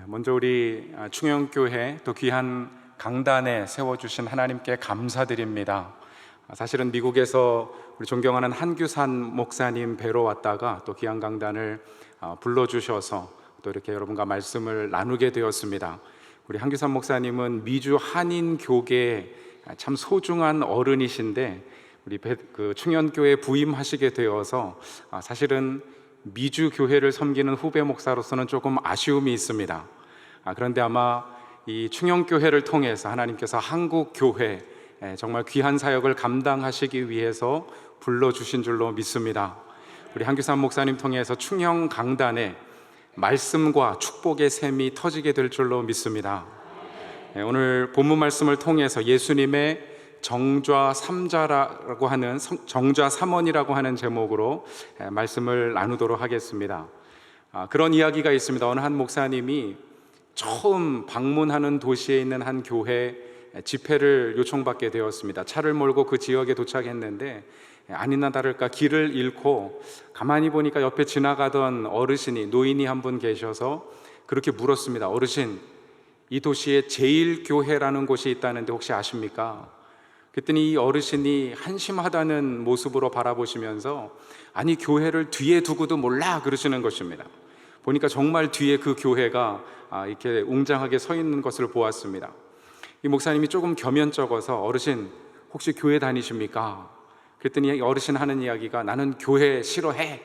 먼저 우리 충영교회 또 귀한 강단에 세워주신 하나님께 감사드립니다. 사실은 미국에서 우리 존경하는 한규산 목사님 뵈러 왔다가 또 귀한 강단을 불러주셔서 또 이렇게 여러분과 말씀을 나누게 되었습니다. 우리 한규산 목사님은 미주 한인교계의 참 소중한 어른이신데 우리 충현교회 부임하시게 되어서 사실은 미주 교회를 섬기는 후배 목사로서는 조금 아쉬움이 있습니다. 그런데 아마 이 충영교회를 통해서 하나님께서 한국 교회 정말 귀한 사역을 감당하시기 위해서 불러주신 줄로 믿습니다. 우리 한규산 목사님 통해서 충영 강단에 말씀과 축복의 샘이 터지게 될 줄로 믿습니다. 오늘 본문 말씀을 통해서 예수님의 정좌 3자라고 하는 정좌 3원이라고 하는 제목으로 말씀을 나누도록 하겠습니다. 그런 이야기가 있습니다. 어느 한 목사님이 처음 방문하는 도시에 있는 한 교회 집회를 요청받게 되었습니다. 차를 몰고 그 지역에 도착했는데 아니나 다를까 길을 잃고 가만히 보니까 옆에 지나가던 어르신이, 노인이 한 분 계셔서 그렇게 물었습니다. 어르신, 이 도시에 제일교회라는 곳이 있다는데 혹시 아십니까? 그랬더니 이 어르신이 한심하다는 모습으로 바라보시면서 아니, 교회를 뒤에 두고도 몰라 그러시는 것입니다. 보니까 정말 뒤에 그 교회가 이렇게 웅장하게 서 있는 것을 보았습니다. 이 목사님이 조금 겸연쩍어서 어르신, 혹시 교회 다니십니까? 그랬더니 어르신 하는 이야기가 나는 교회 싫어해.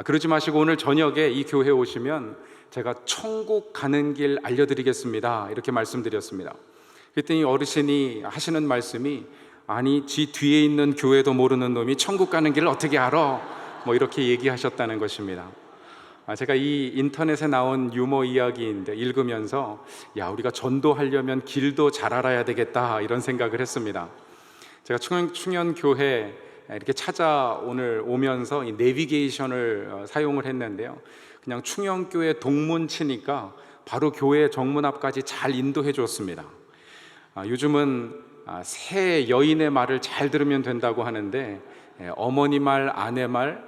그러지 마시고 오늘 저녁에 이 교회 오시면 제가 천국 가는 길 알려드리겠습니다, 이렇게 말씀드렸습니다. 그랬더니 어르신이 하시는 말씀이 아니, 지 뒤에 있는 교회도 모르는 놈이 천국 가는 길을 어떻게 알아? 이렇게 얘기하셨다는 것입니다. 제가 이 인터넷에 나온 유머 이야기인데 읽으면서 우리가 전도하려면 길도 잘 알아야 되겠다, 이런 생각을 했습니다. 제가 충현교회 이렇게 오늘 오면서 이 내비게이션을 사용을 했는데요, 그냥 충현교회 동문 치니까 바로 교회 정문 앞까지 잘 인도해 줬습니다. 요즘은 새 여인의 말을 잘 들으면 된다고 하는데 어머니 말, 아내 말,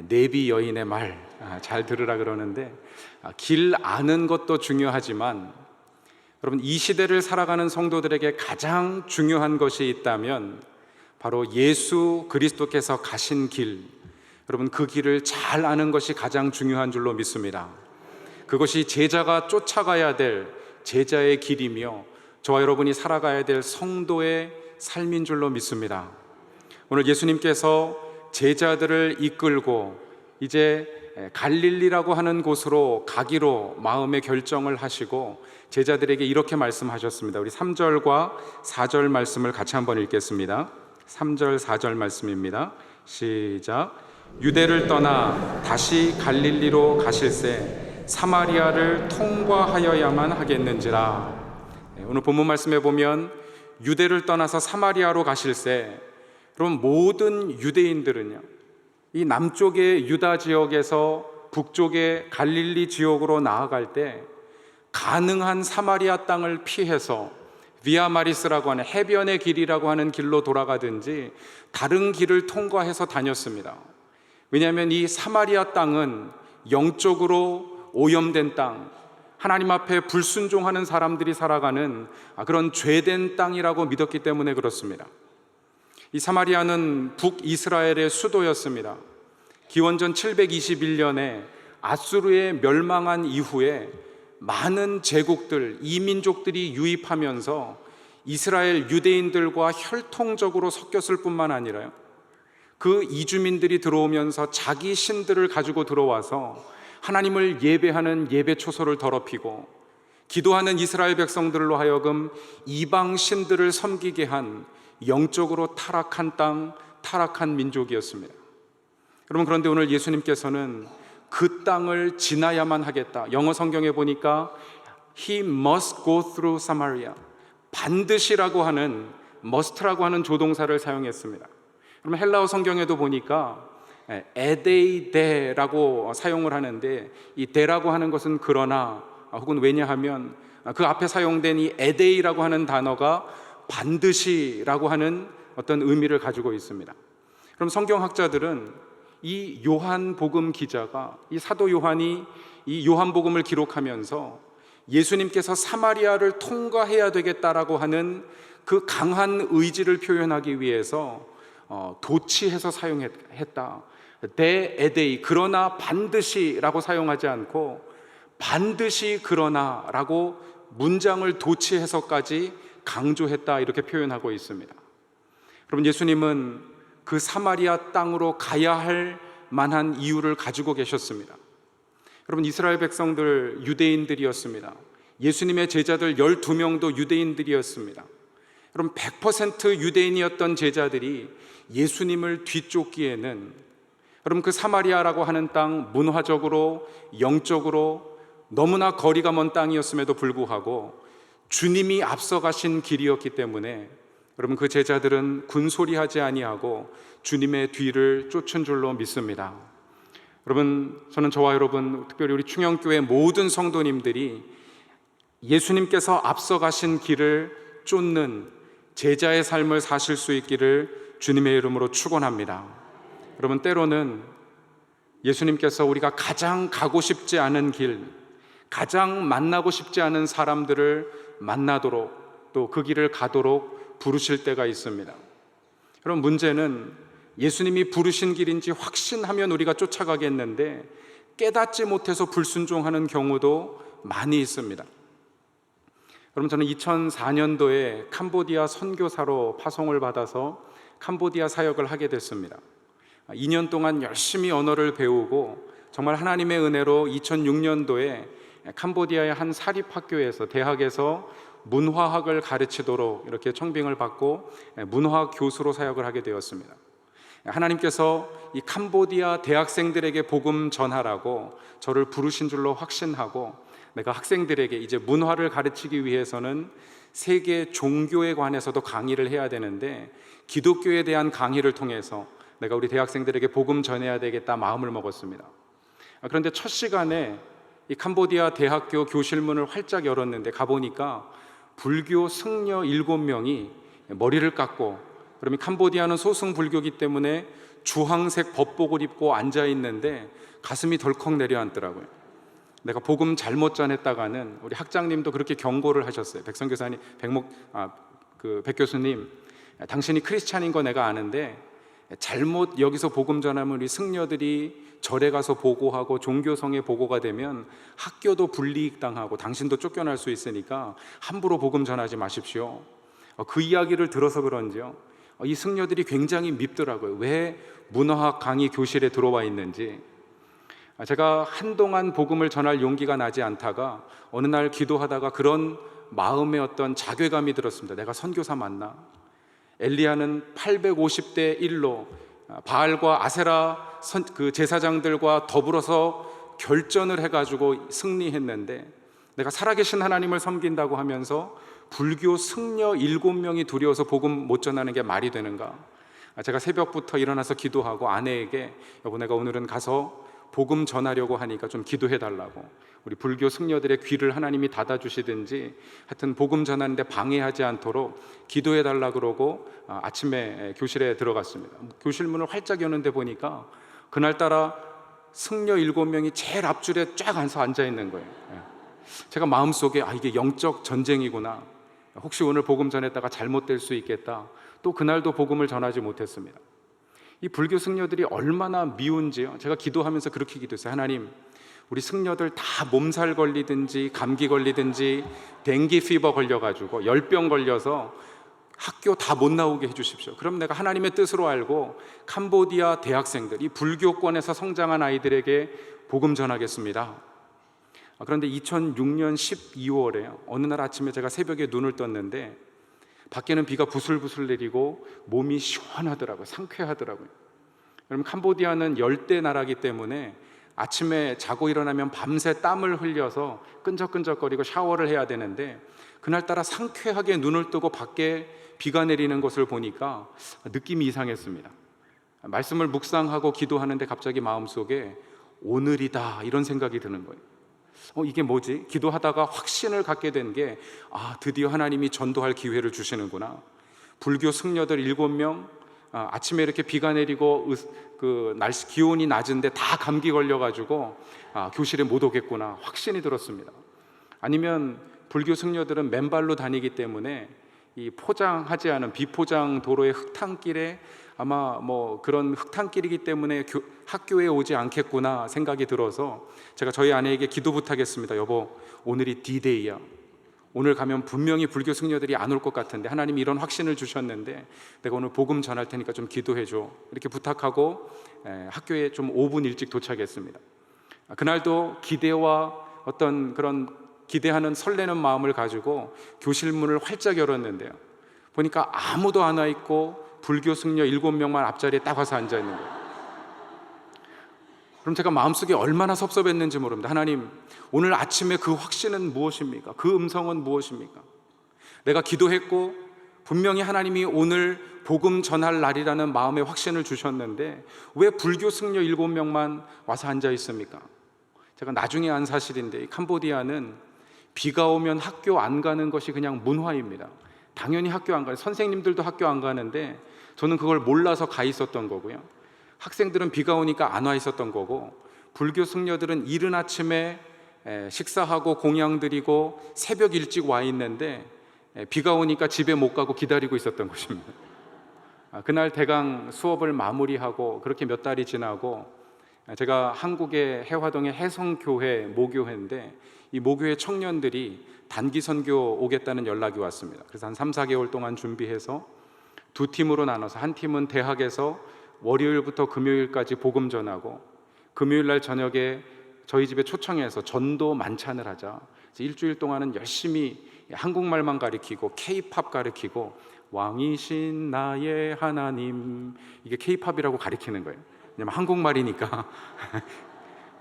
내비 여인의 말 잘 들으라 그러는데 길 아는 것도 중요하지만 여러분, 이 시대를 살아가는 성도들에게 가장 중요한 것이 있다면 바로 예수 그리스도께서 가신 길, 여러분 그 길을 잘 아는 것이 가장 중요한 줄로 믿습니다. 그것이 제자가 쫓아가야 될 제자의 길이며 저와 여러분이 살아가야 될 성도의 삶인 줄로 믿습니다. 오늘 예수님께서 제자들을 이끌고 이제 갈릴리라고 하는 곳으로 가기로 마음의 결정을 하시고 제자들에게 이렇게 말씀하셨습니다. 우리 3절과 4절 말씀을 같이 한번 읽겠습니다. 3절 4절 말씀입니다. 시작. 유대를 떠나 다시 갈릴리로 가실새 사마리아를 통과하여야만 하겠는지라. 오늘 본문 말씀에 보면 유대를 떠나서 사마리아로 가실새, 그럼 모든 유대인들은요, 이 남쪽의 유다 지역에서 북쪽의 갈릴리 지역으로 나아갈 때 가능한 사마리아 땅을 피해서 비아 마리스라고 하는 해변의 길이라고 하는 길로 돌아가든지 다른 길을 통과해서 다녔습니다. 왜냐하면 이 사마리아 땅은 영적으로 오염된 땅, 하나님 앞에 불순종하는 사람들이 살아가는 그런 죄된 땅이라고 믿었기 때문에 그렇습니다. 이 사마리아는 북이스라엘의 수도였습니다. 기원전 721년에 아수르에 멸망한 이후에 많은 제국들, 이민족들이 유입하면서 이스라엘 유대인들과 혈통적으로 섞였을 뿐만 아니라요, 그 이주민들이 들어오면서 자기 신들을 가지고 들어와서 하나님을 예배하는 예배 초소를 더럽히고 기도하는 이스라엘 백성들로 하여금 이방 신들을 섬기게 한 영적으로 타락한 땅, 타락한 민족이었습니다. 여러분, 그런데 오늘 예수님께서는 그 땅을 지나야만 하겠다. 영어 성경에 보니까 He must go through Samaria, 반드시라고 하는 must라고 하는 조동사를 사용했습니다. 그러면 헬라어 성경에도 보니까 에데이데라고 사용을 하는데 이 데라고 하는 것은 그러나 혹은 왜냐하면 그 앞에 사용된 이 에데이라고 하는 단어가 반드시라고 하는 어떤 의미를 가지고 있습니다. 그럼 성경학자들은 이 요한복음 기자가, 이 사도 요한이 이 요한복음을 기록하면서 예수님께서 사마리아를 통과해야 되겠다라고 하는 그 강한 의지를 표현하기 위해서 도치해서 사용했다. 데에데이, 그러나 반드시라고 사용하지 않고 반드시 그러나라고 문장을 도치해서까지 강조했다, 이렇게 표현하고 있습니다. 여러분, 예수님은 그 사마리아 땅으로 가야 할 만한 이유를 가지고 계셨습니다. 여러분, 이스라엘 백성들 유대인들이었습니다. 예수님의 제자들 12명도 유대인들이었습니다. 여러분, 100% 유대인이었던 제자들이 예수님을 뒤쫓기에는, 여러분, 그 사마리아라고 하는 땅, 문화적으로 영적으로 너무나 거리가 먼 땅이었음에도 불구하고 주님이 앞서가신 길이었기 때문에 여러분, 그 제자들은 군소리하지 아니하고 주님의 뒤를 쫓은 줄로 믿습니다. 여러분, 저는 저와 여러분, 특별히 우리 충영교회 모든 성도님들이 예수님께서 앞서가신 길을 쫓는 제자의 삶을 사실 수 있기를 주님의 이름으로 축원합니다. 여러분, 때로는 예수님께서 우리가 가장 가고 싶지 않은 길, 가장 만나고 싶지 않은 사람들을 만나도록, 또 그 길을 가도록 부르실 때가 있습니다. 여러분, 문제는 예수님이 부르신 길인지 확신하면 우리가 쫓아가겠는데 깨닫지 못해서 불순종하는 경우도 많이 있습니다. 여러분, 저는 2004년도에 캄보디아 선교사로 파송을 받아서 캄보디아 사역을 하게 됐습니다. 2년 동안 열심히 언어를 배우고 정말 하나님의 은혜로 2006년도에 캄보디아의 한 사립학교에서, 대학에서 문화학을 가르치도록 이렇게 청빙을 받고 문화학 교수로 사역을 하게 되었습니다. 하나님께서 이 캄보디아 대학생들에게 복음 전하라고 저를 부르신 줄로 확신하고, 내가 학생들에게 이제 문화를 가르치기 위해서는 세계 종교에 관해서도 강의를 해야 되는데 기독교에 대한 강의를 통해서 내가 우리 대학생들에게 복음 전해야 되겠다 마음을 먹었습니다. 그런데 첫 시간에 이 캄보디아 대학교 교실문을 활짝 열었는데 가보니까 불교 승려 7명이 머리를 깎고, 그러면 캄보디아는 소승 불교이기 때문에 주황색 법복을 입고 앉아 있는데 가슴이 덜컥 내려앉더라고요. 내가 복음 잘못 전했다가는, 우리 학장님도 그렇게 경고를 하셨어요. 백성교사님, 백 교수님, 당신이 크리스찬인 거 내가 아는데 잘못 여기서 복음 전하면 우리 승려들이 절에 가서 보고하고 종교성에 보고가 되면 학교도 불이익 당하고 당신도 쫓겨날 수 있으니까 함부로 복음 전하지 마십시오. 그 이야기를 들어서 그런지요, 이 승려들이 굉장히 밉더라고요. 왜 문화학 강의 교실에 들어와 있는지. 제가 한동안 복음을 전할 용기가 나지 않다가 어느 날 기도하다가 그런 마음의 어떤 자괴감이 들었습니다. 내가 선교사 맞나? 엘리야는 850대 1로 바알과 아세라 그 제사장들과 더불어서 결전을 해가지고 승리했는데 내가 살아계신 하나님을 섬긴다고 하면서 불교 승려 7명이 두려워서 복음 못 전하는 게 말이 되는가? 제가 새벽부터 일어나서 기도하고 아내에게, 여보, 내가 오늘은 가서 복음 전하려고 하니까 좀 기도해 달라고, 우리 불교 승려들의 귀를 하나님이 닫아주시든지 하여튼 복음 전하는데 방해하지 않도록 기도해 달라 그러고 아침에 교실에 들어갔습니다. 교실문을 활짝 여는데 보니까 그날따라 승려 7명이 제일 앞줄에 쫙 앉아 있는 거예요. 제가 마음속에 이게 영적 전쟁이구나, 혹시 오늘 복음 전했다가 잘못될 수 있겠다. 또 그날도 복음을 전하지 못했습니다. 이 불교 승려들이 얼마나 미운지요, 제가 기도하면서 그렇게 기도했어요. 하나님, 우리 승려들 다 몸살 걸리든지 감기 걸리든지 댕기 피버 걸려가지고 열병 걸려서 학교 다 못 나오게 해주십시오. 그럼 내가 하나님의 뜻으로 알고 캄보디아 대학생들, 이 불교권에서 성장한 아이들에게 복음 전하겠습니다. 그런데 2006년 12월에 어느 날 아침에 제가 새벽에 눈을 떴는데 밖에는 비가 부슬부슬 내리고 몸이 시원하더라고요. 상쾌하더라고요. 여러분, 캄보디아는 열대 나라이기 때문에 아침에 자고 일어나면 밤새 땀을 흘려서 끈적끈적거리고 샤워를 해야 되는데 그날따라 상쾌하게 눈을 뜨고 밖에 비가 내리는 것을 보니까 느낌이 이상했습니다. 말씀을 묵상하고 기도하는데 갑자기 마음속에 오늘이다, 이런 생각이 드는 거예요. 이게 뭐지? 기도하다가 확신을 갖게 된 게, 드디어 하나님이 전도할 기회를 주시는구나. 불교 승려들 7명, 아침에 이렇게 비가 내리고 그 날씨 기온이 낮은데 다 감기 걸려가지고 교실에 못 오겠구나, 확신이 들었습니다. 아니면 불교 승려들은 맨발로 다니기 때문에 이 포장하지 않은 비포장 도로의 흙탕길에 아마 뭐 그런 흙탕길이기 때문에 학교에 오지 않겠구나 생각이 들어서 제가 저희 아내에게 기도 부탁했습니다. 여보, 오늘이 D-Day야. 오늘 가면 분명히 불교 승려들이 안 올 것 같은데 하나님이 이런 확신을 주셨는데 내가 오늘 복음 전할 테니까 좀 기도해줘, 이렇게 부탁하고 학교에 좀 5분 일찍 도착했습니다. 그날도 기대와 어떤 그런 기대하는 설레는 마음을 가지고 교실 문을 활짝 열었는데요, 보니까 아무도 안 와 있고 불교 승려 7명만 앞자리에 딱 와서 앉아 있는 거예요. 그럼 제가 마음속에 얼마나 섭섭했는지 모릅니다. 하나님, 오늘 아침에 그 확신은 무엇입니까? 그 음성은 무엇입니까? 내가 기도했고 분명히 하나님이 오늘 복음 전할 날이라는 마음의 확신을 주셨는데 왜 불교 승려 7명만 와서 앉아 있습니까? 제가 나중에 안 사실인데 캄보디아는 비가 오면 학교 안 가는 것이 그냥 문화입니다. 당연히 학교 안 가요. 선생님들도 학교 안 가는데 저는 그걸 몰라서 가 있었던 거고요. 학생들은 비가 오니까 안 와 있었던 거고, 불교 승려들은 이른 아침에 식사하고 공양 드리고 새벽 일찍 와 있는데 비가 오니까 집에 못 가고 기다리고 있었던 것입니다. 그날 대강 수업을 마무리하고 그렇게 몇 달이 지나고 제가 한국의 해화동의 해성교회 모교회인데 이 모교회 청년들이 단기 선교 오겠다는 연락이 왔습니다. 그래서 한 3, 4개월 동안 준비해서 두 팀으로 나눠서 한 팀은 대학에서 월요일부터 금요일까지 복음 전하고 금요일 날 저녁에 저희 집에 초청해서 전도 만찬을 하자. 일주일 동안은 열심히 한국말만 가르치고 K-팝 가르치고 왕이신 나의 하나님, 이게 K-팝이라고 가르치는 거예요. 왜냐면 한국말이니까.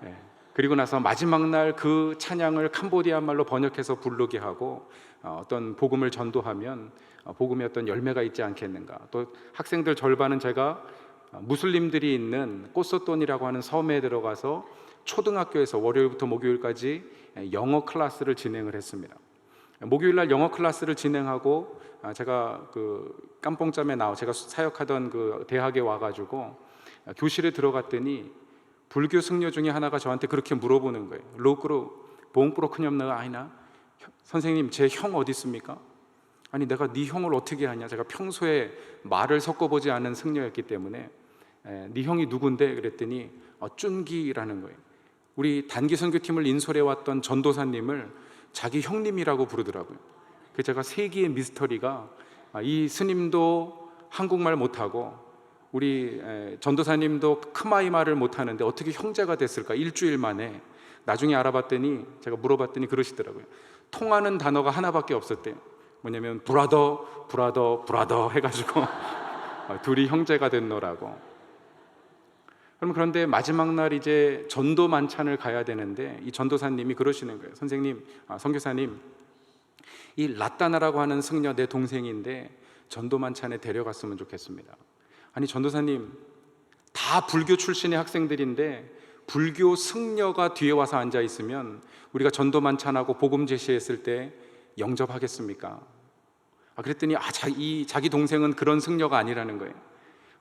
네. 그리고 나서 마지막 날 그 찬양을 캄보디아 말로 번역해서 부르게 하고 어떤 복음을 전도하면 복음의 어떤 열매가 있지 않겠는가. 또 학생들 절반은 제가 무슬림들이 있는 꼬소돈이라고 하는 섬에 들어가서 초등학교에서 월요일부터 목요일까지 영어 클래스를 진행을 했습니다. 목요일 날 영어 클래스를 진행하고 제가 그 깜뽕짬에 제가 사역하던 그 대학에 와가지고 교실에 들어갔더니 불교 승려 중에 하나가 저한테 그렇게 물어보는 거예요. 로크로 봉프로 큰염나가 아니나, 선생님 제 형 어디 있습니까? 아니 내가 네 형을 어떻게 하냐. 제가 평소에 말을 섞어보지 않은 승려였기 때문에 네 형이 누군데? 그랬더니 쭌기라는 거예요. 우리 단기 선교팀을 인솔해 왔던 전도사님을 자기 형님이라고 부르더라고요. 그래서 제가 세기의 미스터리가 이 스님도 한국말 못하고 우리 전도사님도 크마이 말을 못하는데 어떻게 형제가 됐을까? 일주일 만에. 나중에 알아봤더니, 제가 물어봤더니 그러시더라고요. 통하는 단어가 하나밖에 없었대요. 뭐냐면 브라더 브라더 브라더 해가지고 둘이 형제가 됐노라고. 그런데 마지막 날 이제 전도 만찬을 가야 되는데 이 전도사님이 그러시는 거예요. 선생님, 선교사님, 이 라따나라고 하는 승려 내 동생인데 전도 만찬에 데려갔으면 좋겠습니다. 아니 전도사님, 다 불교 출신의 학생들인데 불교 승려가 뒤에 와서 앉아 있으면 우리가 전도 만찬하고 복음 제시했을 때 영접하겠습니까? 그랬더니 자기 동생은 그런 승려가 아니라는 거예요.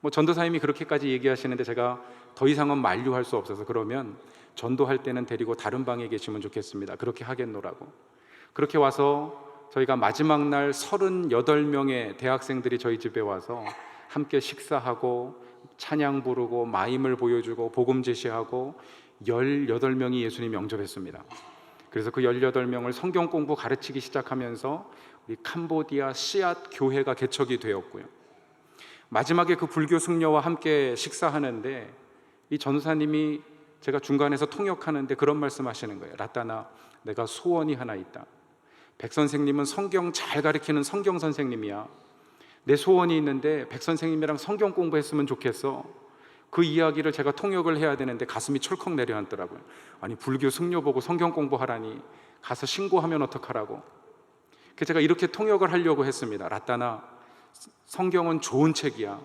뭐 전도사님이 그렇게까지 얘기하시는데 제가 더 이상은 만류할 수 없어서, 그러면 전도할 때는 데리고 다른 방에 계시면 좋겠습니다. 그렇게 하겠노라고. 그렇게 와서 저희가 마지막 날 38명의 대학생들이 저희 집에 와서 함께 식사하고 찬양 부르고 마임을 보여주고 복음 제시하고 18명이 예수님 영접했습니다. 그래서 그 18명을 성경 공부 가르치기 시작하면서 우리 캄보디아 씨앗 교회가 개척이 되었고요. 마지막에 그 불교 승려와 함께 식사하는데 이 전사님이 제가 중간에서 통역하는데 그런 말씀 하시는 거예요. 라따나, 내가 소원이 하나 있다. 백 선생님은 성경 잘 가르치는 성경 선생님이야. 내 소원이 있는데 백 선생님이랑 성경 공부했으면 좋겠어. 그 이야기를 제가 통역을 해야 되는데 가슴이 철컥 내려앉더라고요. 아니 불교 승려 보고 성경 공부하라니, 가서 신고하면 어떡하라고. 그래서 제가 이렇게 통역을 하려고 했습니다. 라따나, 성경은 좋은 책이야.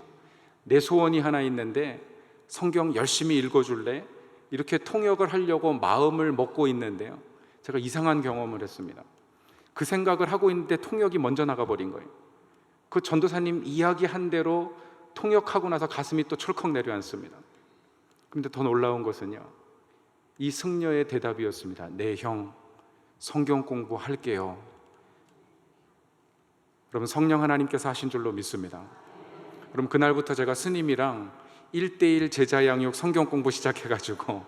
내 소원이 하나 있는데 성경 열심히 읽어줄래? 이렇게 통역을 하려고 마음을 먹고 있는데요, 제가 이상한 경험을 했습니다. 그 생각을 하고 있는데 통역이 먼저 나가버린 거예요. 그 전도사님 이야기한 대로 통역하고 나서 가슴이 또 철컥 내려앉습니다. 그런데 더 놀라운 것은요, 이 승려의 대답이었습니다. 네 형, 성경 공부할게요. 여러분, 성령 하나님께서 하신 줄로 믿습니다. 그럼 그날부터 제가 스님이랑 1대1 제자 양육 성경 공부 시작해가지고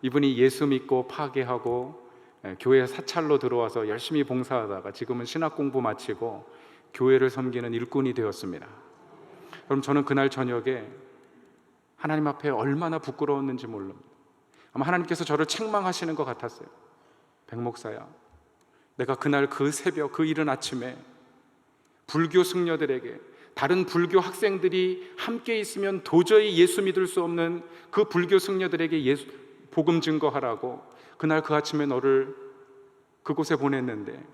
이분이 예수 믿고 파괴하고 교회 사찰로 들어와서 열심히 봉사하다가 지금은 신학 공부 마치고 교회를 섬기는 일꾼이 되었습니다. 그럼 저는 그날 저녁에 하나님 앞에 얼마나 부끄러웠는지 모릅니다. 아마 하나님께서 저를 책망하시는 것 같았어요. 백 목사야, 내가 그날 그 새벽 그 이른 아침에 불교 승려들에게, 다른 불교 학생들이 함께 있으면 도저히 예수 믿을 수 없는 그 불교 승려들에게 복음 증거하라고 그날 그 아침에 너를 그곳에 보냈는데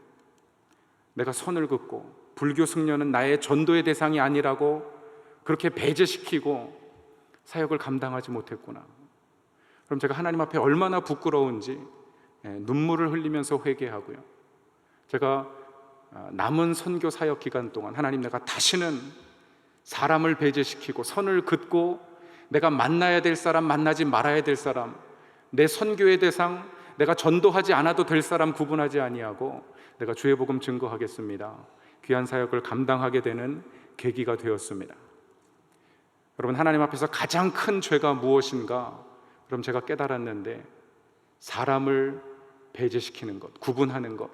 내가 선을 긋고 불교 승려는 나의 전도의 대상이 아니라고 그렇게 배제시키고 사역을 감당하지 못했구나. 그럼 제가 하나님 앞에 얼마나 부끄러운지 눈물을 흘리면서 회개하고요, 제가 남은 선교 사역 기간 동안 하나님, 내가 다시는 사람을 배제시키고 선을 긋고 내가 만나야 될 사람, 만나지 말아야 될 사람, 내 선교의 대상, 내가 전도하지 않아도 될 사람 구분하지 아니하고 내가 주의 복음 증거하겠습니다. 귀한 사역을 감당하게 되는 계기가 되었습니다. 여러분, 하나님 앞에서 가장 큰 죄가 무엇인가? 그럼 제가 깨달았는데, 사람을 배제시키는 것, 구분하는 것,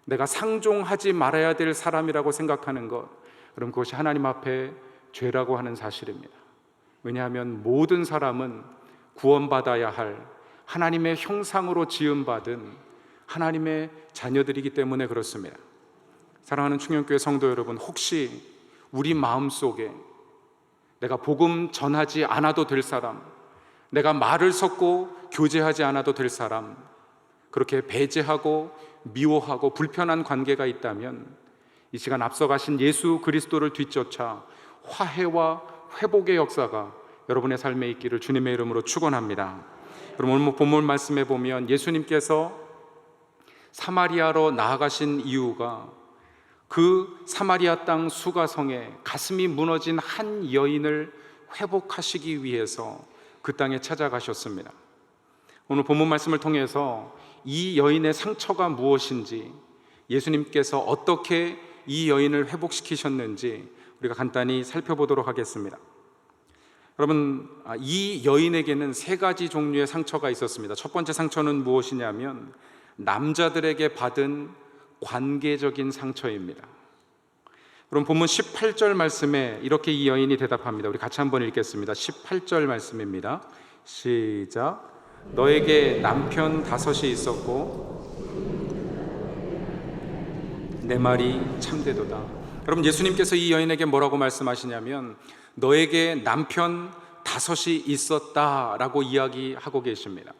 내가 상종하지 말아야 될 사람이라고 생각하는 것, 그럼 그것이 하나님 앞에 죄라고 하는 사실입니다. 왜냐하면 모든 사람은 구원받아야 할 하나님의 형상으로 지음받은 하나님의 자녀들이기 때문에 그렇습니다. 사랑하는 충영교회 성도 여러분, 혹시 우리 마음속에 내가 복음 전하지 않아도 될 사람, 내가 말을 섞고 교제하지 않아도 될 사람, 그렇게 배제하고 미워하고 불편한 관계가 있다면 이 시간 앞서가신 예수 그리스도를 뒤쫓아 화해와 회복의 역사가 여러분의 삶에 있기를 주님의 이름으로 축원합니다. 그럼 오늘 본문 말씀에 보면 예수님께서 사마리아로 나아가신 이유가 그 사마리아 땅 수가성에 가슴이 무너진 한 여인을 회복하시기 위해서 그 땅에 찾아가셨습니다. 오늘 본문 말씀을 통해서 이 여인의 상처가 무엇인지, 예수님께서 어떻게 이 여인을 회복시키셨는지 우리가 간단히 살펴보도록 하겠습니다. 여러분, 이 여인에게는 세 가지 종류의 상처가 있었습니다. 첫 번째 상처는 무엇이냐면 남자들에게 받은 관계적인 상처입니다. 그럼 본문 18절 말씀에 이렇게 이 여인이 대답합니다. 우리 같이 한번 읽겠습니다. 18절 말씀입니다. 시작. 너에게 남편 5이 있었고 내 말이 참되도다. 여러분, 예수님께서 이 여인에게 뭐라고 말씀하시냐면 너에게 남편 5이 있었다라고 이야기하고 계십니다.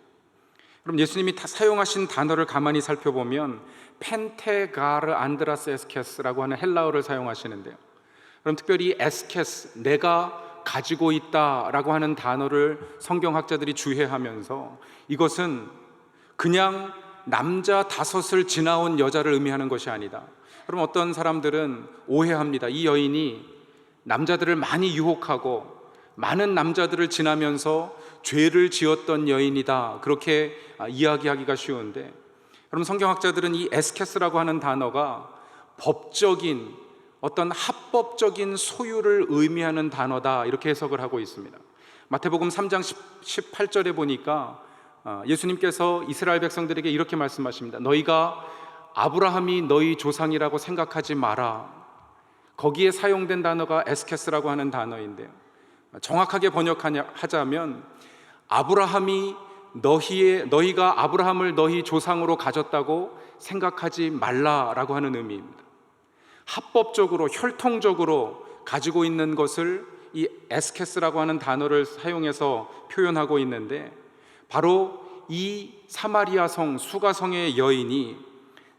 그럼 예수님이 사용하신 단어를 가만히 살펴보면 펜테가르 안드라스 에스케스라고 하는 헬라어를 사용하시는데요, 그럼 특별히 에스케스, 내가 가지고 있다라고 하는 단어를 성경학자들이 주해하면서 이것은 그냥 남자 5을 지나온 여자를 의미하는 것이 아니다. 그럼 어떤 사람들은 오해합니다. 이 여인이 남자들을 많이 유혹하고 많은 남자들을 지나면서 죄를 지었던 여인이다, 그렇게 이야기하기가 쉬운데, 그럼 성경학자들은 이 에스케스라고 하는 단어가 법적인 어떤 합법적인 소유를 의미하는 단어다, 이렇게 해석을 하고 있습니다. 마태복음 3장 18절에 보니까 예수님께서 이스라엘 백성들에게 이렇게 말씀하십니다. 너희가 아브라함이 너희 조상이라고 생각하지 마라. 거기에 사용된 단어가 에스케스라고 하는 단어인데요, 정확하게 번역하자면 아브라함이 너희가 아브라함을 너희 조상으로 가졌다고 생각하지 말라라고 하는 의미입니다. 합법적으로 혈통적으로 가지고 있는 것을 이 에스케스라고 하는 단어를 사용해서 표현하고 있는데, 바로 이 사마리아 성 수가성의 여인이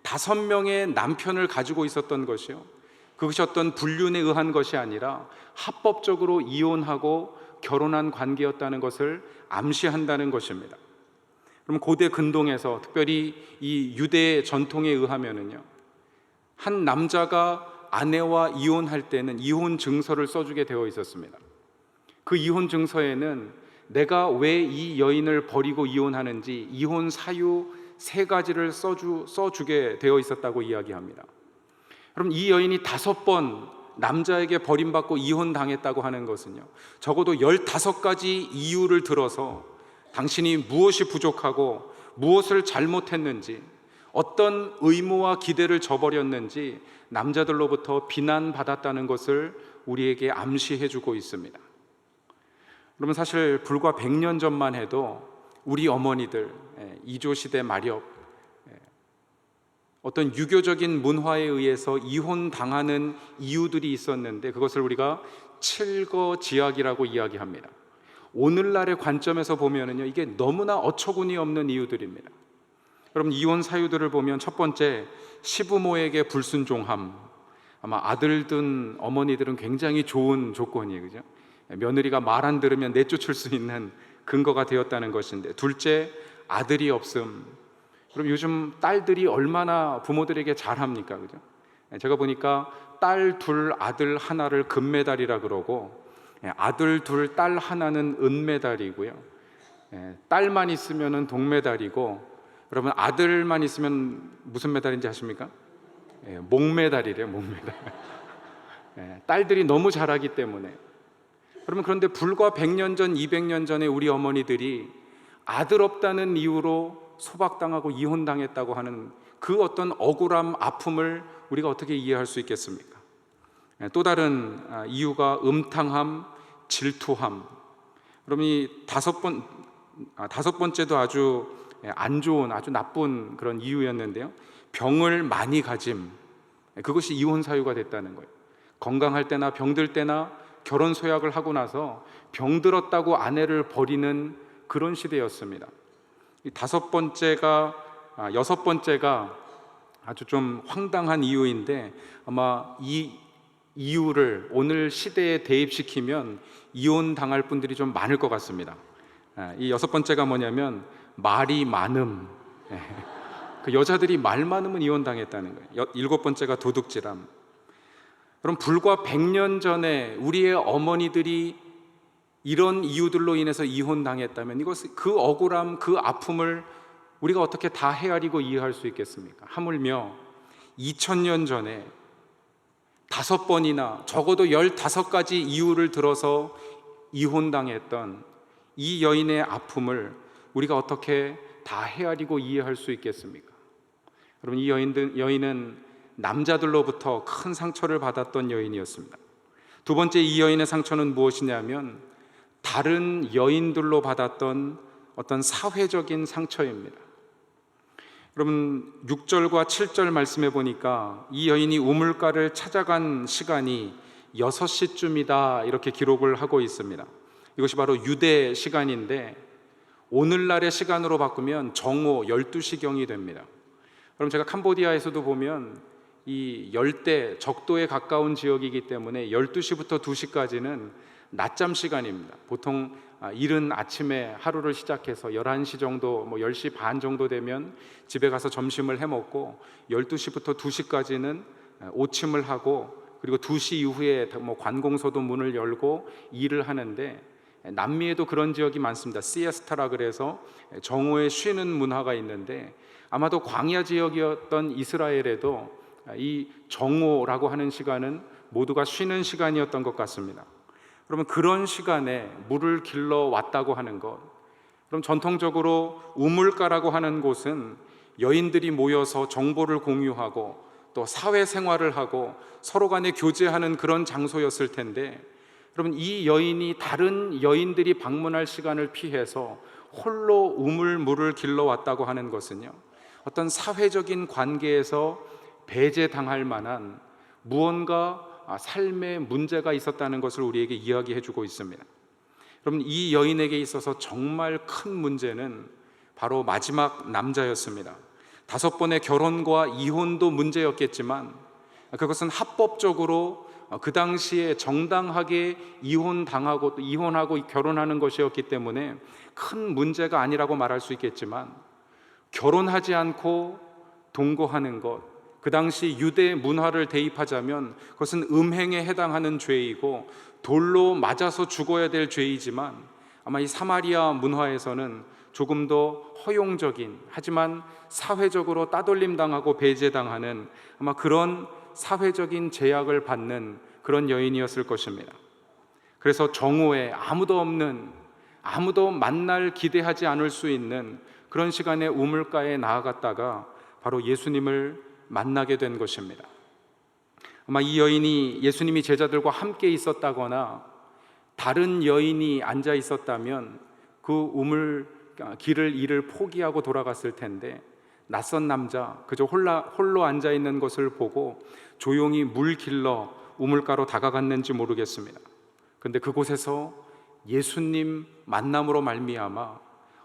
5명의 남편을 가지고 있었던 것이요, 그것이 어떤 불륜에 의한 것이 아니라 합법적으로 이혼하고 결혼한 관계였다는 것을 암시한다는 것입니다. 그럼 고대 근동에서 특별히 이 유대 전통에 의하면은요, 한 남자가 아내와 이혼할 때는 이혼 증서를 써주게 되어 있었습니다. 그 이혼 증서에는 내가 왜 이 여인을 버리고 이혼하는지 이혼 사유 3가지를 써주게 되어 있었다고 이야기합니다. 여러분, 이 여인이 5번 남자에게 버림받고 이혼당했다고 하는 것은요, 적어도 15가지 이유를 들어서 당신이 무엇이 부족하고 무엇을 잘못했는지, 어떤 의무와 기대를 저버렸는지 남자들로부터 비난받았다는 것을 우리에게 암시해 주고 있습니다. 여러분, 사실 불과 100년 전만 해도 우리 어머니들, 이조시대 마렵, 어떤 유교적인 문화에 의해서 이혼당하는 이유들이 있었는데 그것을 우리가 칠거지약이라고 이야기합니다. 오늘날의 관점에서 보면은요, 이게 너무나 어처구니 없는 이유들입니다. 여러분, 이혼 사유들을 보면 첫 번째, 시부모에게 불순종함. 아마 아들 둔 어머니들은 굉장히 좋은 조건이에요, 그죠? 며느리가 말 안 들으면 내쫓을 수 있는 근거가 되었다는 것인데, 둘째, 아들이 없음. 그럼 요즘 딸들이 얼마나 부모들에게 잘합니까, 그죠? 제가 보니까 딸 2, 아들 1를 금메달이라 그러고, 아들 2, 딸 1는 은메달이고요, 딸만 있으면 동메달이고, 여러분, 아들만 있으면 무슨 메달인지 아십니까? 목메달이래요, 목메달. 딸들이 너무 잘하기 때문에. 여러분, 그런데 불과 100년 전, 200년 전에 우리 어머니들이 아들 없다는 이유로 소박당하고 이혼당했다고 하는 그 어떤 억울함, 아픔을 우리가 어떻게 이해할 수 있겠습니까? 또 다른 이유가 음탕함, 질투함. 여러분, 이 5번째도 아주 안 좋은, 아주 나쁜 그런 이유였는데요, 병을 많이 가짐. 그것이 이혼 사유가 됐다는 거예요. 건강할 때나 병들 때나 결혼 소약을 하고 나서 병들었다고 아내를 버리는 그런 시대였습니다. 이 6번째가 아주 좀 황당한 이유인데, 아마 이 이유를 오늘 시대에 대입시키면 이혼 당할 분들이 좀 많을 것 같습니다. 이 6번째가 뭐냐면 말이 많음. 그 여자들이 말 많으면 이혼 당했다는 거예요. 7번째가 도둑질함. 그럼 불과 100년 전에 우리의 어머니들이 이런 이유들로 인해서 이혼 당했다면 이것, 그 억울함, 그 아픔을 우리가 어떻게 다 헤아리고 이해할 수 있겠습니까? 하물며 2000년 전에 5번이나 적어도 15가지 이유를 들어서 이혼당했던 이 여인의 아픔을 우리가 어떻게 다 헤아리고 이해할 수 있겠습니까? 여러분, 이 여인은 남자들로부터 큰 상처를 받았던 여인이었습니다. 두 번째, 이 여인의 상처는 무엇이냐면 다른 여인들로 받았던 어떤 사회적인 상처입니다. 여러분, 6절과 7절 말씀해 보니까 이 여인이 우물가를 찾아간 시간이 6시쯤이다 이렇게 기록을 하고 있습니다. 이것이 바로 유대 시간인데 오늘날의 시간으로 바꾸면 정오 12시경이 됩니다. 그럼 제가 캄보디아에서도 보면 이 열대 적도에 가까운 지역이기 때문에 12시부터 2시까지는 낮잠 시간입니다. 보통 이른 아침에 하루를 시작해서 11시 정도, 10시 반 정도 되면 집에 가서 점심을 해 먹고 12시부터 2시까지는 오침을 하고, 그리고 2시 이후에 관공서도 문을 열고 일을 하는데, 남미에도 그런 지역이 많습니다. 시에스타라 그래서 정오에 쉬는 문화가 있는데, 아마도 광야 지역이었던 이스라엘에도 이 정오라고 하는 시간은 모두가 쉬는 시간이었던 것 같습니다. 그러면 그런 시간에 물을 길러 왔다고 하는 것, 그럼 전통적으로 우물가라고 하는 곳은 여인들이 모여서 정보를 공유하고 또 사회생활을 하고 서로 간에 교제하는 그런 장소였을 텐데, 여러분, 이 여인이 다른 여인들이 방문할 시간을 피해서 홀로 우물물을 길러 왔다고 하는 것은요, 어떤 사회적인 관계에서 배제당할 만한 무언가 삶의 문제가 있었다는 것을 우리에게 이야기해 주고 있습니다. 여러분, 이 여인에게 있어서 정말 큰 문제는 바로 마지막 남자였습니다. 5번의 결혼과 이혼도 문제였겠지만 그것은 합법적으로 그 당시에 정당하게 이혼당하고 또 이혼하고 결혼하는 것이었기 때문에 큰 문제가 아니라고 말할 수 있겠지만, 결혼하지 않고 동거하는 것, 그 당시 유대 문화를 대입하자면 그것은 음행에 해당하는 죄이고 돌로 맞아서 죽어야 될 죄이지만, 아마 이 사마리아 문화에서는 조금 더 허용적인, 하지만 사회적으로 따돌림 당하고 배제당하는 아마 그런 사회적인 제약을 받는 그런 여인이었을 것입니다. 그래서 정오에 아무도 없는, 아무도 만날 기대하지 않을 수 있는 그런 시간에 우물가에 나아갔다가 바로 예수님을 만나게 된 것입니다. 아마 이 여인이 예수님이 제자들과 함께 있었다거나 다른 여인이 앉아 있었다면 그 우물 길을 이를 포기하고 돌아갔을 텐데, 낯선 남자 그저 홀로 앉아 있는 것을 보고 조용히 물 길러 우물가로 다가갔는지 모르겠습니다. 그런데 그곳에서 예수님 만남으로 말미암아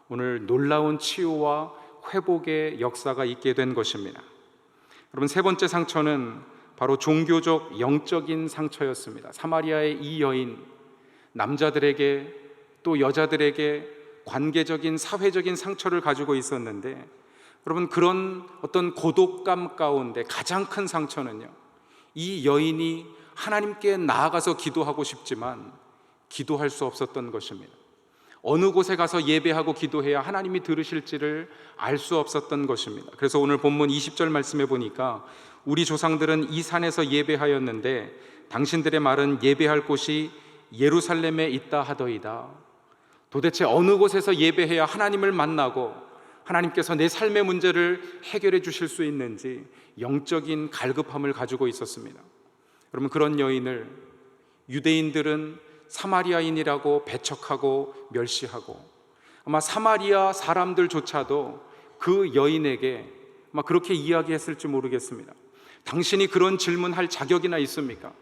오늘 놀라운 치유와 회복의 역사가 있게 된 것입니다. 여러분, 세 번째 상처는 바로 종교적 영적인 상처였습니다. 사마리아의 이 여인, 남자들에게 또 여자들에게 관계적인 사회적인 상처를 가지고 있었는데, 여러분, 그런 어떤 고독감 가운데 가장 큰 상처는요, 이 여인이 하나님께 나아가서 기도하고 싶지만 기도할 수 없었던 것입니다. 어느 곳에 가서 예배하고 기도해야 하나님이 들으실지를 알 수 없었던 것입니다. 그래서 오늘 본문 20절 말씀에 보니까 우리 조상들은 이 산에서 예배하였는데 당신들의 말은 예배할 곳이 예루살렘에 있다 하더이다. 도대체 어느 곳에서 예배해야 하나님을 만나고 하나님께서 내 삶의 문제를 해결해 주실 수 있는지 영적인 갈급함을 가지고 있었습니다. 여러분, 그런 여인을 유대인들은 사마리아인이라고 배척하고 멸시하고, 아마 사마리아 사람들조차도 그 여인에게 아마 그렇게 이야기했을지 모르겠습니다. 당신이 그런 질문할 자격이나 있습니까?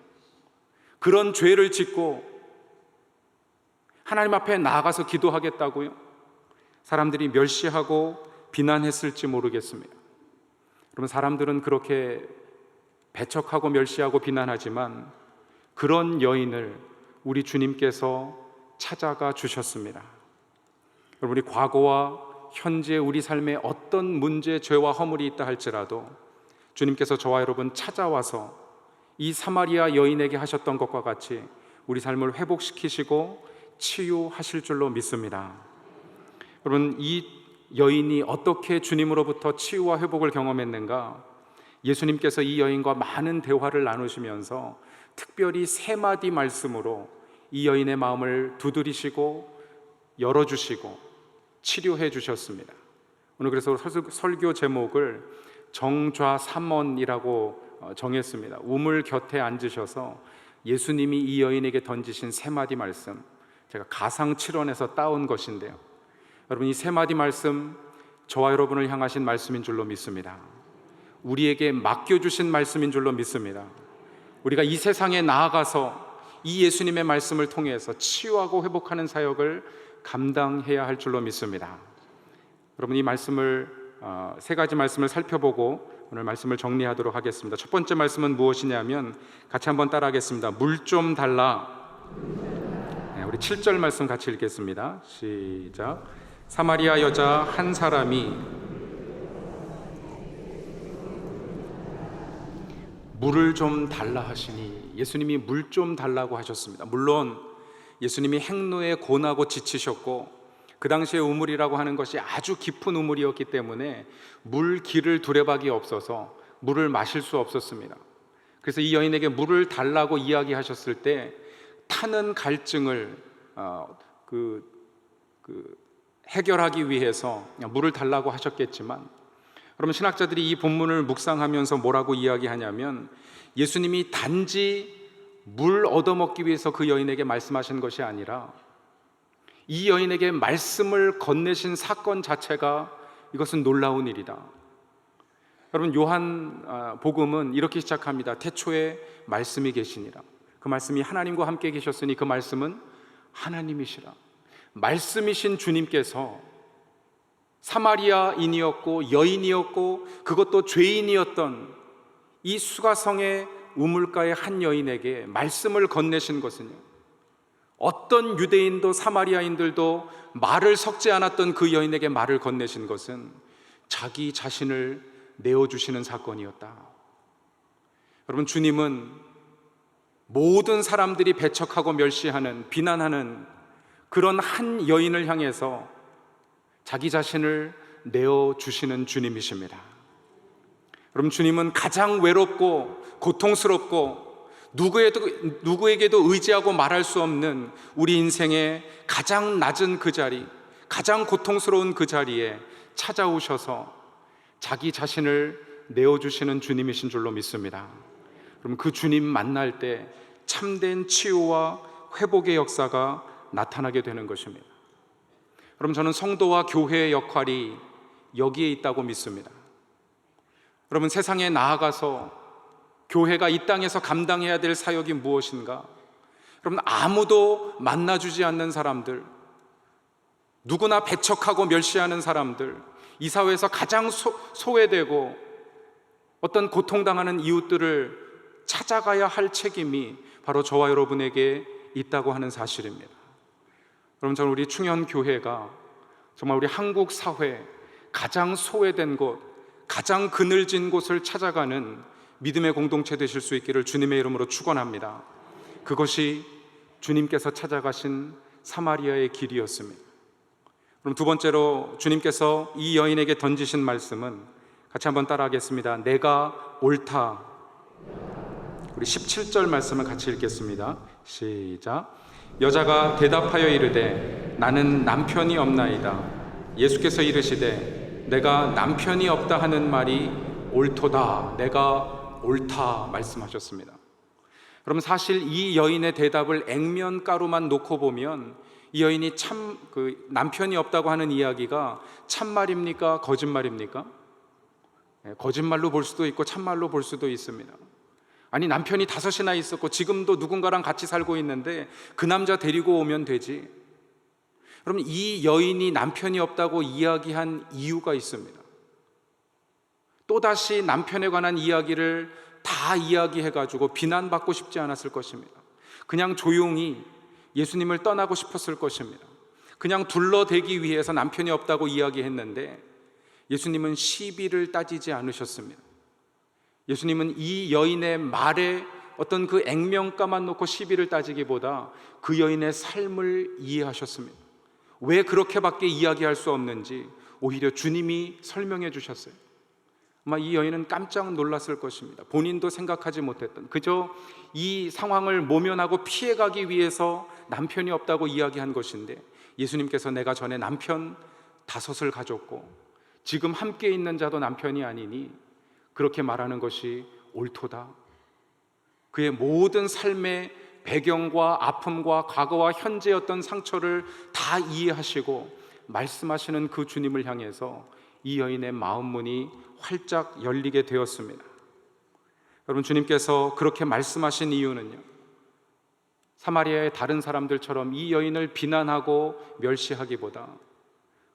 그런 죄를 짓고 하나님 앞에 나아가서 기도하겠다고요? 사람들이 멸시하고 비난했을지 모르겠습니다. 여러분, 사람들은 그렇게 배척하고 멸시하고 비난하지만 그런 여인을 우리 주님께서 찾아가 주셨습니다. 여러분, 우리 과거와 현재 우리 삶에 어떤 문제, 죄와 허물이 있다 할지라도 주님께서 저와 여러분 찾아와서 이 사마리아 여인에게 하셨던 것과 같이 우리 삶을 회복시키시고 치유하실 줄로 믿습니다. 여러분, 이 여인이 어떻게 주님으로부터 치유와 회복을 경험했는가? 예수님께서 이 여인과 많은 대화를 나누시면서 특별히 세 마디 말씀으로 이 여인의 마음을 두드리시고 열어주시고 치료해 주셨습니다. 오늘 그래서 설교 제목을 정좌삼언이라고 정했습니다. 우물 곁에 앉으셔서 예수님이 이 여인에게 던지신 세 마디 말씀, 제가 가상칠언에서 따온 것인데요, 여러분, 이 세 마디 말씀 저와 여러분을 향하신 말씀인 줄로 믿습니다. 우리에게 맡겨주신 말씀인 줄로 믿습니다. 우리가 이 세상에 나아가서 이 예수님의 말씀을 통해서 치유하고 회복하는 사역을 감당해야 할 줄로 믿습니다. 여러분, 이 말씀을 세 가지 말씀을 살펴보고 오늘 말씀을 정리하도록 하겠습니다. 첫 번째 말씀은 무엇이냐면, 같이 한번 따라하겠습니다. 물 좀 달라. 우리 7절 말씀 같이 읽겠습니다. 시작. 사마리아 여자 한 사람이 물을 좀 달라 하시니, 예수님이 물 좀 달라고 하셨습니다. 물론 예수님이 행로에 고나고 지치셨고 그 당시에 우물이라고 하는 것이 아주 깊은 우물이었기 때문에 물 길을 두레박이 없어서 물을 마실 수 없었습니다. 그래서 이 여인에게 물을 달라고 이야기하셨을 때 타는 갈증을 해결하기 위해서 물을 달라고 하셨겠지만, 여러분, 신학자들이 이 본문을 묵상하면서 뭐라고 이야기하냐면, 예수님이 단지 물 얻어먹기 위해서 그 여인에게 말씀하신 것이 아니라 이 여인에게 말씀을 건네신 사건 자체가 이것은 놀라운 일이다. 여러분, 요한 복음은 이렇게 시작합니다. 태초에 말씀이 계시니라. 그 말씀이 하나님과 함께 계셨으니 그 말씀은 하나님이시라. 말씀이신 주님께서 사마리아인이었고 여인이었고 그것도 죄인이었던 이 수가성의 우물가의 한 여인에게 말씀을 건네신 것은요, 어떤 유대인도 사마리아인들도 말을 섞지 않았던 그 여인에게 말을 건네신 것은 자기 자신을 내어주시는 사건이었다. 여러분, 주님은 모든 사람들이 배척하고 멸시하는, 비난하는 그런 한 여인을 향해서 자기 자신을 내어주시는 주님이십니다. 여러분, 주님은 가장 외롭고 고통스럽고 누구에게도 의지하고 말할 수 없는 우리 인생의 가장 낮은 그 자리, 가장 고통스러운 그 자리에 찾아오셔서 자기 자신을 내어주시는 주님이신 줄로 믿습니다. 그럼 그 주님 만날 때 참된 치유와 회복의 역사가 나타나게 되는 것입니다. 그럼 저는 성도와 교회의 역할이 여기에 있다고 믿습니다. 여러분, 세상에 나아가서 교회가 이 땅에서 감당해야 될 사역이 무엇인가? 여러분, 아무도 만나주지 않는 사람들, 누구나 배척하고 멸시하는 사람들, 이 사회에서 가장 소외되고 어떤 고통당하는 이웃들을 찾아가야 할 책임이 바로 저와 여러분에게 있다고 하는 사실입니다. 여러분, 저는 우리 충현교회가 정말 우리 한국 사회 가장 소외된 곳, 가장 그늘진 곳을 찾아가는 믿음의 공동체 되실 수 있기를 주님의 이름으로 축원합니다. 그것이 주님께서 찾아가신 사마리아의 길이었습니다. 그럼 두 번째로 주님께서 이 여인에게 던지신 말씀은 같이 한번 따라하겠습니다. 내가 옳다. 우리 17절 말씀을 같이 읽겠습니다. 시작. 여자가 대답하여 이르되 나는 남편이 없나이다. 예수께서 이르시되 내가 남편이 없다 하는 말이 옳도다. 내가 옳다 말씀하셨습니다. 그럼 사실 이 여인의 대답을 액면가로만 놓고 보면 이 여인이 참 남편이 없다고 하는 이야기가 참말입니까? 거짓말입니까? 거짓말로 볼 수도 있고 참말로 볼 수도 있습니다. 아니, 남편이 5이나 있었고 지금도 누군가랑 같이 살고 있는데 그 남자 데리고 오면 되지. 여러분, 이 여인이 남편이 없다고 이야기한 이유가 있습니다. 또다시 남편에 관한 이야기를 다 이야기해가지고 비난받고 싶지 않았을 것입니다. 그냥 조용히 예수님을 떠나고 싶었을 것입니다. 그냥 둘러대기 위해서 남편이 없다고 이야기했는데 예수님은 시비를 따지지 않으셨습니다. 예수님은 이 여인의 말에 어떤 그 액면가만 놓고 시비를 따지기보다 그 여인의 삶을 이해하셨습니다. 왜 그렇게밖에 이야기할 수 없는지 오히려 주님이 설명해 주셨어요. 아마 이 여인은 깜짝 놀랐을 것입니다. 본인도 생각하지 못했던, 그저 이 상황을 모면하고 피해가기 위해서 남편이 없다고 이야기한 것인데 예수님께서 내가 전에 남편 5을 가졌고 지금 함께 있는 자도 남편이 아니니 그렇게 말하는 것이 옳도다. 그의 모든 삶의 배경과 아픔과 과거와 현재의 어떤 상처를 다 이해하시고 말씀하시는 그 주님을 향해서 이 여인의 마음 문이 활짝 열리게 되었습니다. 여러분, 주님께서 그렇게 말씀하신 이유는요, 사마리아의 다른 사람들처럼 이 여인을 비난하고 멸시하기보다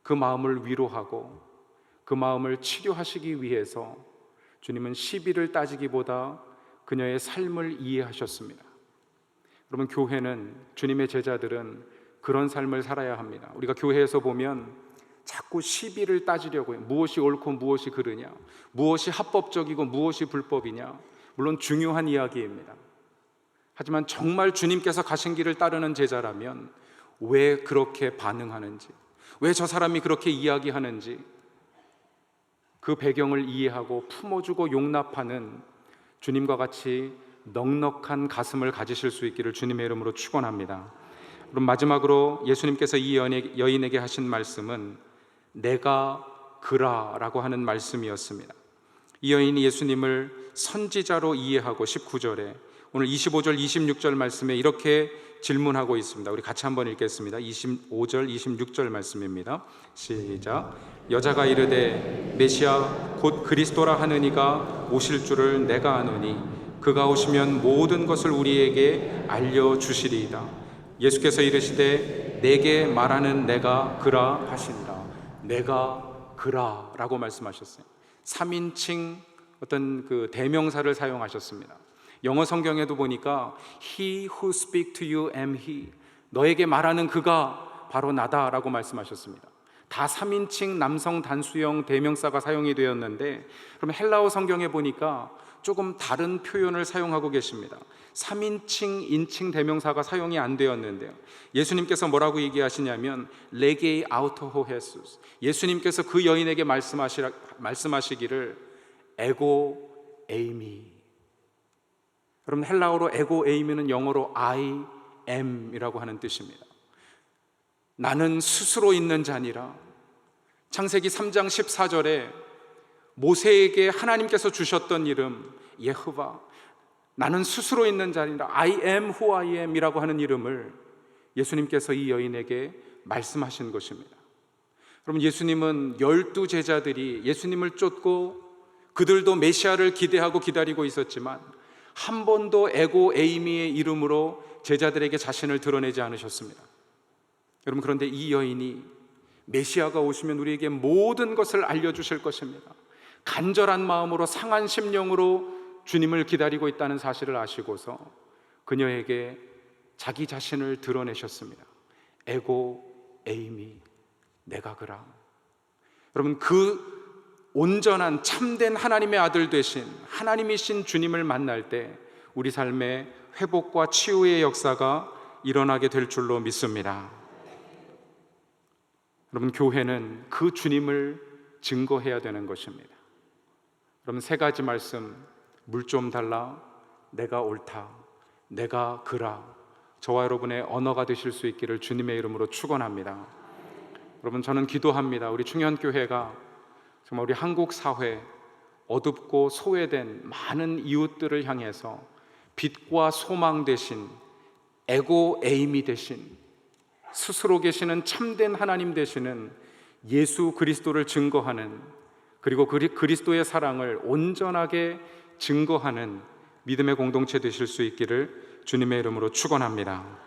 그 마음을 위로하고 그 마음을 치료하시기 위해서 주님은 시비를 따지기보다 그녀의 삶을 이해하셨습니다. 여러분, 교회는, 주님의 제자들은 그런 삶을 살아야 합니다. 우리가 교회에서 보면 자꾸 시비를 따지려고 해요. 무엇이 옳고 무엇이 그르냐, 무엇이 합법적이고 무엇이 불법이냐. 물론 중요한 이야기입니다. 하지만 정말 주님께서 가신 길을 따르는 제자라면 왜 그렇게 반응하는지, 왜 저 사람이 그렇게 이야기하는지 그 배경을 이해하고 품어주고 용납하는 주님과 같이 넉넉한 가슴을 가지실 수 있기를 주님의 이름으로 축원합니다. 그럼 마지막으로 예수님께서 이 여인에게 하신 말씀은 내가 그라라고 하는 말씀이었습니다. 이 여인이 예수님을 선지자로 이해하고 19절에 오늘 25절 26절 말씀에 이렇게 질문하고 있습니다. 우리 같이 한번 읽겠습니다. 25절 26절 말씀입니다. 시작. 여자가 이르되 메시아 곧 그리스도라 하는 이가 오실 줄을 내가 아노니 그가 오시면 모든 것을 우리에게 알려주시리이다. 예수께서 이르시되 내게 말하는 내가 그라 하시니라. 내가 그라라고 말씀하셨어요. 3인칭 어떤 그 대명사를 사용하셨습니다. 영어 성경에도 보니까 He who speak to you am he. 너에게 말하는 그가 바로 나다라고 말씀하셨습니다. 다 3인칭 남성 단수형 대명사가 사용이 되었는데, 그럼 헬라어 성경에 보니까 조금 다른 표현을 사용하고 계십니다. 3인칭, 인칭 대명사가 사용이 안 되었는데요, 예수님께서 뭐라고 얘기하시냐면 레게이 아우토호 헤수스, 예수님께서 그 여인에게 말씀하시기를 에고 에이미. 여러분, 헬라어로 에고 에이미는 영어로 I am이라고 하는 뜻입니다. 나는 스스로 있는 자니라. 창세기 3장 14절에 모세에게 하나님께서 주셨던 이름 예흐바, 나는 스스로 있는 자니라, I am who I am 이라고 하는 이름을 예수님께서 이 여인에게 말씀하신 것입니다. 여러분, 예수님은 12 제자들이 예수님을 쫓고 그들도 메시아를 기대하고 기다리고 있었지만 한 번도 에고 에이미의 이름으로 제자들에게 자신을 드러내지 않으셨습니다. 여러분, 그런데 이 여인이 메시아가 오시면 우리에게 모든 것을 알려주실 것입니다, 간절한 마음으로 상한 심령으로 주님을 기다리고 있다는 사실을 아시고서 그녀에게 자기 자신을 드러내셨습니다. 에고 에이미, 내가 그라. 여러분, 그 온전한 참된 하나님의 아들 되신 하나님이신 주님을 만날 때 우리 삶에 회복과 치유의 역사가 일어나게 될 줄로 믿습니다. 여러분, 교회는 그 주님을 증거해야 되는 것입니다. 여러분, 3가지 말씀, 물 좀 달라, 내가 옳다, 내가 그라, 저와 여러분의 언어가 되실 수 있기를 주님의 이름으로 축원합니다. 여러분, 저는 기도합니다. 우리 충현교회가 정말 우리 한국 사회 어둡고 소외된 많은 이웃들을 향해서 빛과 소망 대신 에고 에이미 대신 스스로 계시는 참된 하나님 되시는 예수 그리스도를 증거하는, 그리고 그리스도의 사랑을 온전하게 증거하는 믿음의 공동체 되실 수 있기를 주님의 이름으로 축원합니다.